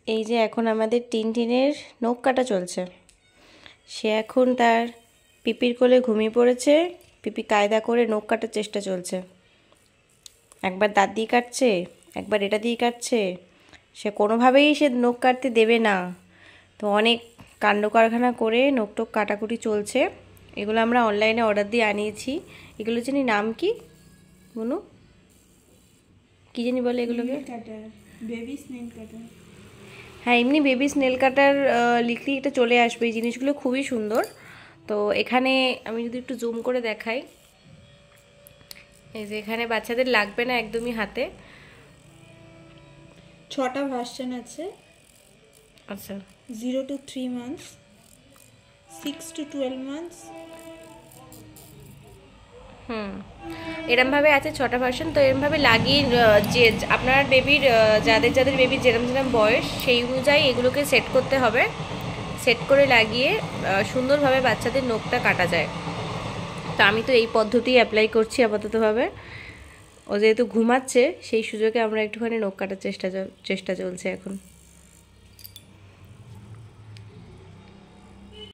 এই যে এখন আমাদের টিনটিনের নখ কাটা চলছে। সে এখন তার পিপির কোলে ঘুমিয়ে পড়েছে। পিপি কায়দা করে নখ কাটার চেষ্টা চলছে। একবার দাঁত দিয়ে কাটছে, একবার এটা দিয়ে কাটছে। সে কোনোভাবেই নখ কাটতে দেবে না। তো অনেক কাণ্ড কারখানা করে নখ টখ কাটাকুটি চলছে। এগুলো আমরা অনলাইনে অর্ডার দিয়ে আনিয়েছি। এগুলো জানি নাম কি বনু, কি জানি বলে এগুলোকে? বেবি স্নেল কাটার। হ্যাঁ, এমনি বেবি স্নেল কাটার লিখলেই এটা চলে আসবে। এই জিনিসগুলো খুবই সুন্দর। তো এখানে আমি যদি একটু জুম করে দেখাই, এই যে এখানে বাচ্চাদের লাগবে না একদমই হাতে। 6টা ভার্সন আছে। আচ্ছা, 0 to 3 months, 6 to 12 months। এরমভাবে আছে 6টা ভার্সন। তো এরমভাবে লাগিয়ে যে আপনার বেবির যাদের যাদের বেবির যেরম যেরম বয়স সেই অনুযায়ী এগুলোকে সেট করতে হবে। সেট করে লাগিয়ে সুন্দরভাবে বাচ্চাদের নখটা কাটা যায়। তো আমি তো এই পদ্ধতি অ্যাপ্লাই করছি আপাততভাবে। ও যেহেতু ঘুমাচ্ছে সেই সুযোগে আমরা একটুখানি নখ কাটার চেষ্টা চলছে এখন।